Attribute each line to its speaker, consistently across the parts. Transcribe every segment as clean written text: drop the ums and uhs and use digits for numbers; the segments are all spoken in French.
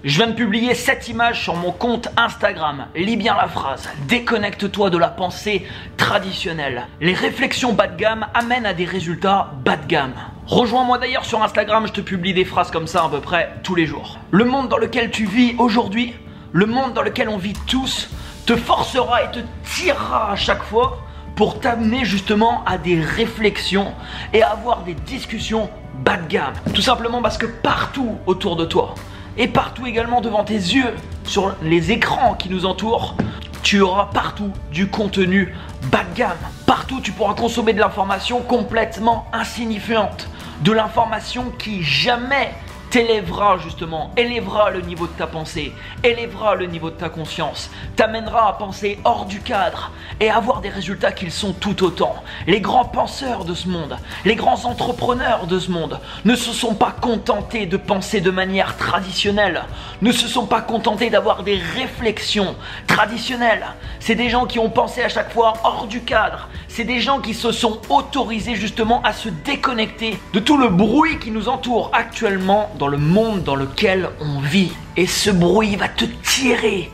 Speaker 1: Je viens de publier cette image sur mon compte Instagram. Lis bien la phrase. Déconnecte-toi de la pensée traditionnelle. Les réflexions bas de gamme amènent à des résultats bas de gamme. Rejoins-moi d'ailleurs sur Instagram, je te publie des phrases comme ça à peu près tous les jours. Le monde dans lequel tu vis aujourd'hui, le monde dans lequel on vit tous, te forcera et te tirera à chaque fois pour t'amener justement à des réflexions et à avoir des discussions bas de gamme. Tout simplement parce que partout autour de toi, et partout également devant tes yeux, sur les écrans qui nous entourent, tu auras partout du contenu bas de gamme. Partout tu pourras consommer de l'information complètement insignifiante, de l'information qui jamais t'élèvera justement, élèvera le niveau de ta pensée, élèvera le niveau de ta conscience, t'amènera à penser hors du cadre et à avoir des résultats qu'ils sont tout autant. Les grands penseurs de ce monde, les grands entrepreneurs de ce monde ne se sont pas contentés de penser de manière traditionnelle, ne se sont pas contentés d'avoir des réflexions traditionnelles. C'est des gens qui ont pensé à chaque fois hors du cadre, c'est des gens qui se sont autorisés justement à se déconnecter de tout le bruit qui nous entoure actuellement dans le monde dans lequel on vit. Et ce bruit va te tirer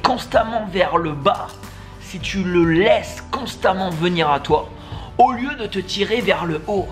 Speaker 1: constamment vers le bas si tu le laisses constamment venir à toi, au lieu de te tirer vers le haut.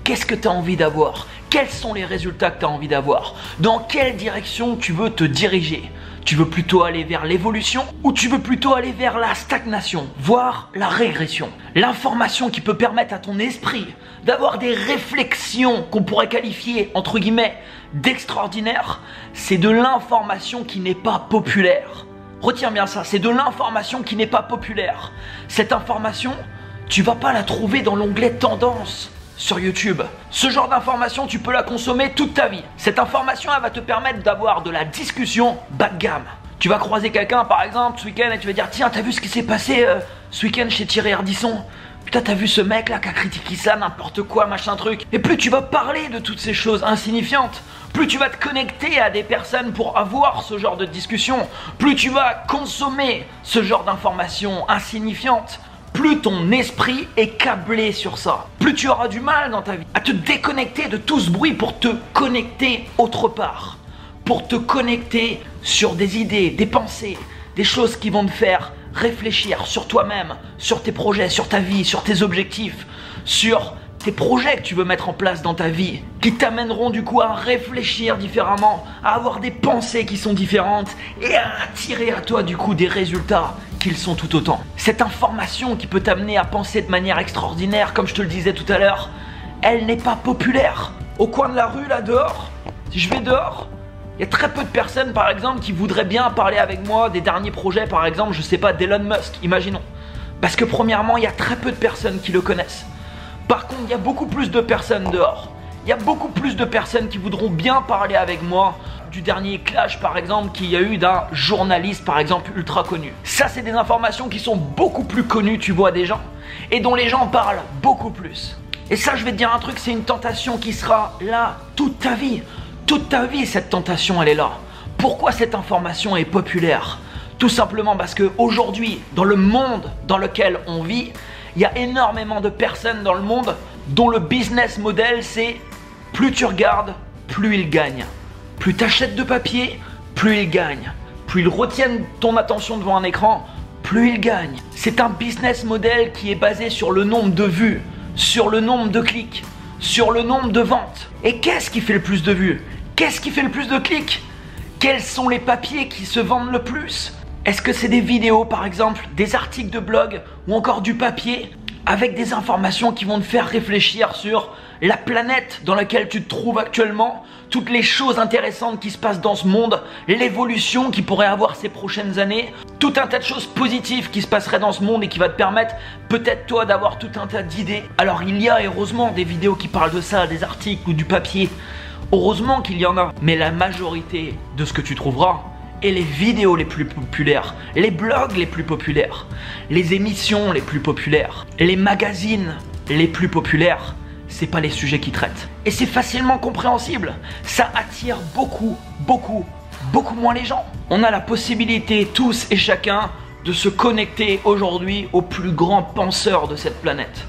Speaker 1: Qu'est-ce que tu as envie d'avoir? Quels sont les résultats que tu as envie d'avoir? Dans quelle direction tu veux te diriger? Tu veux plutôt aller vers l'évolution ou tu veux plutôt aller vers la stagnation, voire la régression? L'information qui peut permettre à ton esprit d'avoir des réflexions qu'on pourrait qualifier entre guillemets d'extraordinaire, c'est de l'information qui n'est pas populaire. Retiens bien ça, c'est de l'information qui n'est pas populaire. Cette information, tu vas pas la trouver dans l'onglet tendance sur YouTube. Ce genre d'information, tu peux la consommer toute ta vie. Cette information, elle va te permettre d'avoir de la discussion bas de gamme. Tu vas croiser quelqu'un par exemple ce week-end et tu vas dire: tiens, t'as vu ce qui s'est passé ce week-end chez Thierry Ardisson? Putain, t'as vu ce mec là qui a critiqué ça, n'importe quoi, machin truc. Et plus tu vas parler de toutes ces choses insignifiantes, plus tu vas te connecter à des personnes pour avoir ce genre de discussion, plus tu vas consommer ce genre d'informations insignifiantes, plus ton esprit est câblé sur ça. Plus tu auras du mal dans ta vie à te déconnecter de tout ce bruit pour te connecter autre part. Pour te connecter sur des idées, des pensées, des choses qui vont te faire réfléchir sur toi-même, sur tes projets, sur ta vie, sur tes objectifs, sur tes projets que tu veux mettre en place dans ta vie, qui t'amèneront du coup à réfléchir différemment, à avoir des pensées qui sont différentes et à attirer à toi du coup des résultats qu'ils sont tout autant. Cette information qui peut t'amener à penser de manière extraordinaire, comme je te le disais tout à l'heure, elle n'est pas populaire. Au coin de la rue là dehors, si je vais dehors, il y a très peu de personnes par exemple qui voudraient bien parler avec moi des derniers projets, par exemple, je sais pas, d'Elon Musk, imaginons. Parce que premièrement, il y a très peu de personnes qui le connaissent. Par contre, il y a beaucoup plus de personnes dehors. Il y a beaucoup plus de personnes qui voudront bien parler avec moi du dernier clash par exemple qu'il y a eu d'un journaliste par exemple ultra connu. Ça, c'est des informations qui sont beaucoup plus connues, tu vois, des gens, et dont les gens parlent beaucoup plus. Et ça, je vais te dire un truc, c'est une tentation qui sera là toute ta vie. Toute ta vie, cette tentation, elle est là. Pourquoi cette information est populaire? Tout simplement parce qu'aujourd'hui, dans le monde dans lequel on vit, il y a énormément de personnes dans le monde dont le business model, c'est plus tu regardes, plus ils gagnent. Plus tu achètes de papier, plus ils gagnent. Plus ils retiennent ton attention devant un écran, plus ils gagnent. C'est un business model qui est basé sur le nombre de vues, sur le nombre de clics, sur le nombre de ventes. Et qu'est-ce qui fait le plus de vues? Qu'est-ce qui fait le plus de clics? Quels sont les papiers qui se vendent le plus? Est-ce que c'est des vidéos par exemple, des articles de blog ou encore du papier avec des informations qui vont te faire réfléchir sur la planète dans laquelle tu te trouves actuellement, toutes les choses intéressantes qui se passent dans ce monde, l'évolution qui pourrait avoir ces prochaines années, tout un tas de choses positives qui se passeraient dans ce monde et qui va te permettre peut-être toi d'avoir tout un tas d'idées. Alors il y a heureusement des vidéos qui parlent de ça, des articles ou du papier, heureusement qu'il y en a, mais la majorité de ce que tu trouveras, et les vidéos les plus populaires, les blogs les plus populaires, les émissions les plus populaires, les magazines les plus populaires, c'est pas les sujets qui traitent. Et c'est facilement compréhensible, ça attire beaucoup moins les gens. On a la possibilité tous et chacun de se connecter aujourd'hui aux plus grands penseurs de cette planète,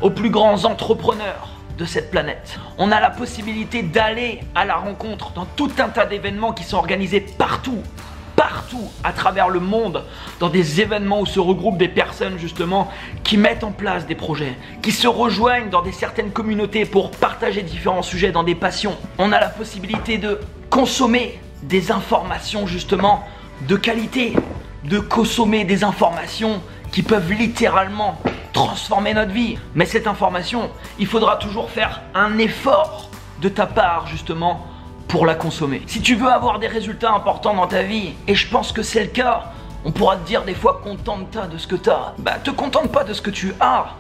Speaker 1: aux plus grands entrepreneurs, de cette planète. On a la possibilité d'aller à la rencontre dans tout un tas d'événements qui sont organisés partout à travers le monde, dans des événements où se regroupent des personnes justement qui mettent en place des projets, qui se rejoignent dans certaines communautés pour partager différents sujets dans des passions. On a la possibilité de consommer des informations justement de qualité, de consommer des informations qui peuvent littéralement transformer notre vie. Mais cette information, il faudra toujours faire un effort de ta part justement pour la consommer. Si tu veux avoir des résultats importants dans ta vie, et je pense que c'est le cas, on pourra te dire des fois contente-toi de ce que tu as. Bah te contente pas de ce que tu as,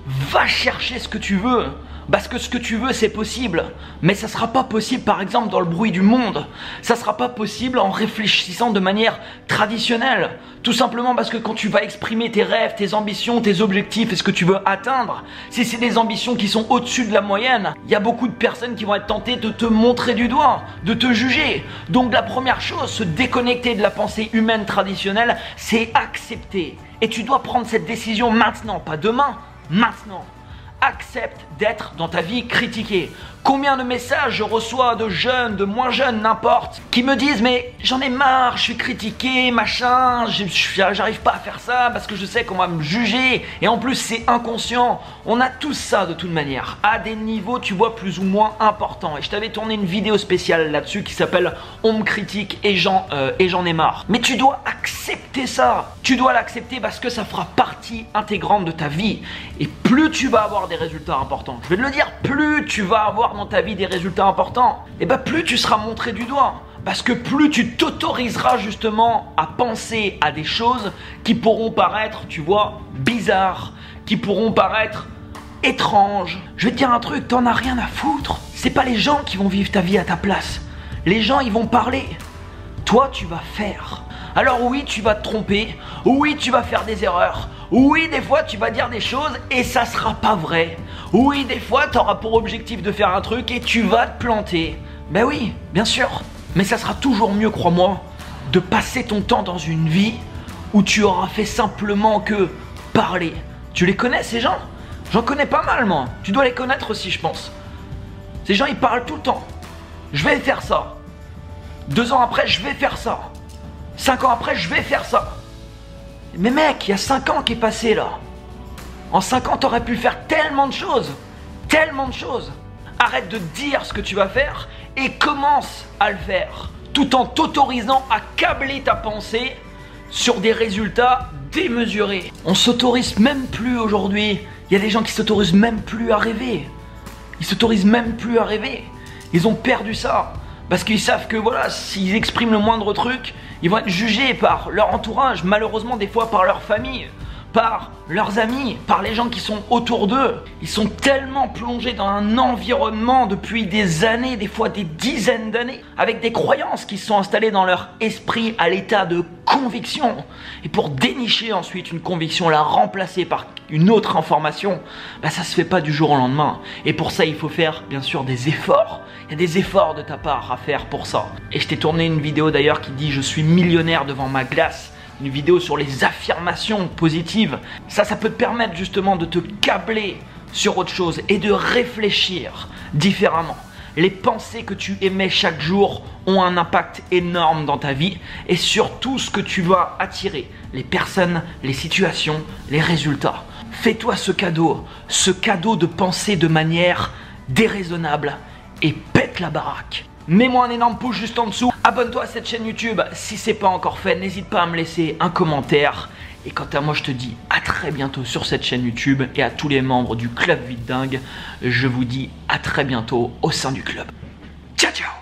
Speaker 1: va chercher ce que tu veux. Parce que ce que tu veux c'est possible, mais ça sera pas possible par exemple dans le bruit du monde, ça sera pas possible en réfléchissant de manière traditionnelle, tout simplement parce que quand tu vas exprimer tes rêves, tes ambitions, tes objectifs et ce que tu veux atteindre, si c'est des ambitions qui sont au-dessus de la moyenne, il y a beaucoup de personnes qui vont être tentées de te montrer du doigt, de te juger. Donc la première chose, se déconnecter de la pensée humaine traditionnelle, c'est accepter. Et tu dois prendre cette décision maintenant, pas demain, maintenant. Accepte d'être dans ta vie critiqué. Combien de messages je reçois de jeunes, de moins jeunes, n'importe, qui me disent mais j'en ai marre, je suis critiqué, machin, j'arrive pas à faire ça parce que je sais qu'on va me juger et en plus c'est inconscient. On a tous ça de toute manière, à des niveaux tu vois plus ou moins importants. Et je t'avais tourné une vidéo spéciale là-dessus qui s'appelle On me critique et j'en ai marre. Mais tu dois accepter ça, tu dois l'accepter parce que ça fera partie intégrante de ta vie. Et plus tu vas avoir des résultats importants, je vais te le dire, plus tu vas avoir dans ta vie des résultats importants, et bah plus tu seras montré du doigt. Parce que plus tu t'autoriseras justement à penser à des choses qui pourront paraître, tu vois, bizarres, qui pourront paraître étranges. Je vais te dire un truc, t'en as rien à foutre. C'est pas les gens qui vont vivre ta vie à ta place. Les gens, ils vont parler. Toi, tu vas faire. Alors oui, tu vas te tromper. Oui, tu vas faire des erreurs. Oui, des fois, tu vas dire des choses et ça sera pas vrai. Oui, des fois, tu auras pour objectif de faire un truc et tu vas te planter. Ben oui, bien sûr. Mais ça sera toujours mieux, crois-moi, de passer ton temps dans une vie où tu auras fait simplement que parler. Tu les connais, ces gens? J'en connais pas mal, moi. Tu dois les connaître aussi, je pense. Ces gens, ils parlent tout le temps. Je vais faire ça. 2 ans après, je vais faire ça. 5 ans après, je vais faire ça. Mais mec, il y a 5 ans qui est passé là. En 5 ans, t'aurais pu faire tellement de choses. Tellement de choses. Arrête de dire ce que tu vas faire et commence à le faire. Tout en t'autorisant à câbler ta pensée sur des résultats démesurés. On s'autorise même plus aujourd'hui. Il y a des gens qui s'autorisent même plus à rêver. Ils s'autorisent même plus à rêver. Ils ont perdu ça. Parce qu'ils savent que voilà, s'ils expriment le moindre truc, ils vont être jugés par leur entourage, malheureusement des fois par leur famille, par leurs amis, par les gens qui sont autour d'eux. Ils sont tellement plongés dans un environnement depuis des années, des fois des dizaines d'années, avec des croyances qui sont installées dans leur esprit à l'état de conviction. Et pour dénicher ensuite une conviction, la remplacer par une autre information, bah ça se fait pas du jour au lendemain. Et pour ça, il faut faire bien sûr des efforts. Il y a des efforts de ta part à faire pour ça. Et je t'ai tourné une vidéo d'ailleurs qui dit « Je suis millionnaire devant ma glace ». Une vidéo sur les affirmations positives. Ça peut te permettre justement de te câbler sur autre chose et de réfléchir différemment. Les pensées que tu émets chaque jour ont un impact énorme dans ta vie et sur tout ce que tu vas attirer. Les personnes, les situations, les résultats. Fais-toi ce cadeau de penser de manière déraisonnable et pète la baraque. Mets-moi un énorme pouce juste en dessous, abonne-toi à cette chaîne YouTube si c'est pas encore fait, n'hésite pas à me laisser un commentaire. Et quant à moi, je te dis à très bientôt sur cette chaîne YouTube et à tous les membres du Club Vite Dingue, je vous dis à très bientôt au sein du club. Ciao ciao.